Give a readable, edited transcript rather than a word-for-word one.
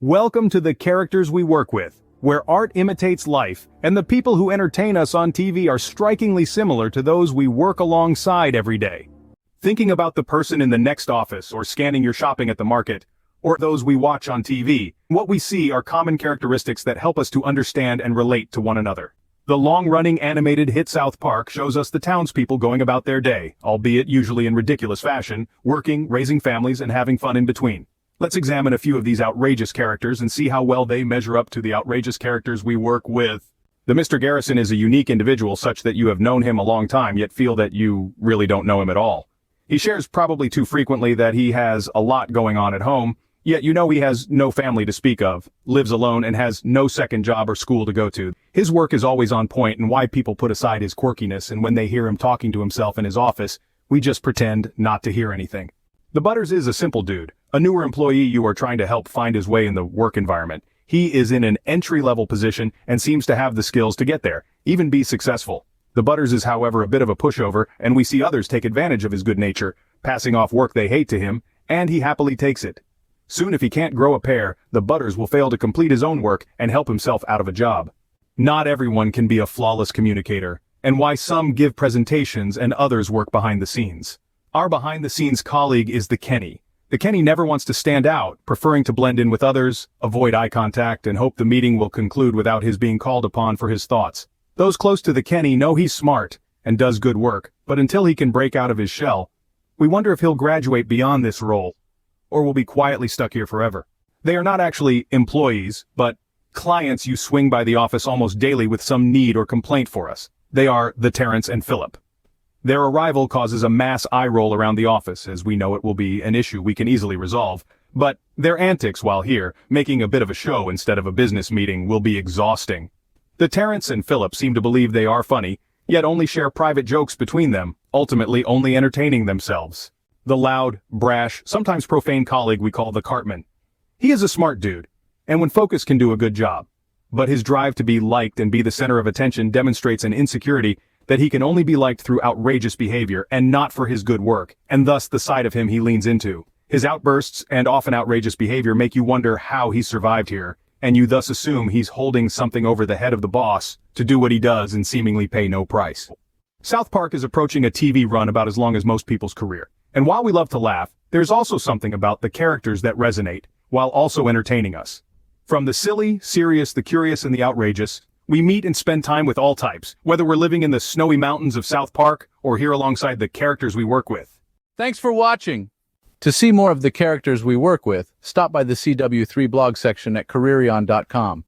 Welcome to the characters we work with, where art imitates life, and the people who entertain us on TV are strikingly similar to those we work alongside every day. Thinking about the person in the next office or scanning your shopping at the market, or those we watch on TV, what we see are common characteristics that help us to understand and relate to one another. The long-running animated hit South Park shows us the townspeople going about their day, albeit usually in ridiculous fashion, working, raising families, and having fun in between. Let's examine a few of these outrageous characters and see how well they measure up to the outrageous characters we work with. The Mr. Garrison is a unique individual such that you have known him a long time yet feel that you really don't know him at all. He shares probably too frequently that he has a lot going on at home, yet you know he has no family to speak of, lives alone, and has no second job or school to go to. His work is always on point, and why people put aside his quirkiness, and when they hear him talking to himself in his office, we just pretend not to hear anything. The Butters is a simple dude, a newer employee you are trying to help find his way in the work environment. He is in an entry-level position and seems to have the skills to get there, even be successful. The Butters is however a bit of a pushover, and we see others take advantage of his good nature, passing off work they hate to him, and he happily takes it. Soon if he can't grow a pair, the Butters will fail to complete his own work and help himself out of a job. Not everyone can be a flawless communicator, and why some give presentations and others work behind the scenes. Our behind-the-scenes colleague is the Kenny. The Kenny never wants to stand out, preferring to blend in with others, avoid eye contact, and hope the meeting will conclude without his being called upon for his thoughts. Those close to the Kenny know he's smart and does good work, but until he can break out of his shell, we wonder if he'll graduate beyond this role, or will be quietly stuck here forever. They are not actually employees, but clients you swing by the office almost daily with some need or complaint for us. They are the Terrence and Philip. Their arrival causes a mass eye roll around the office, as we know it will be an issue we can easily resolve. But their antics while here, making a bit of a show instead of a business meeting, will be exhausting. The Terrence and Philip seem to believe they are funny, yet only share private jokes between them, ultimately only entertaining themselves. The loud, brash, sometimes profane colleague we call the Cartmen. He is a smart dude, and when focused can do a good job. But his drive to be liked and be the center of attention demonstrates an insecurity that he can only be liked through outrageous behavior and not for his good work, and thus the side of him he leans into. His outbursts and often outrageous behavior make you wonder how he survived here, and you thus assume he's holding something over the head of the boss to do what he does and seemingly pay no price. South Park is approaching a TV run about as long as most people's career, and while we love to laugh, there's also something about the characters that resonate, while also entertaining us. From the silly, serious, the curious, and the outrageous, we meet and spend time with all types, whether we're living in the snowy mountains of South Park or here alongside the characters we work with. Thanks for watching. To see more of the characters we work with, stop by the CW3 blog section at careerion.com.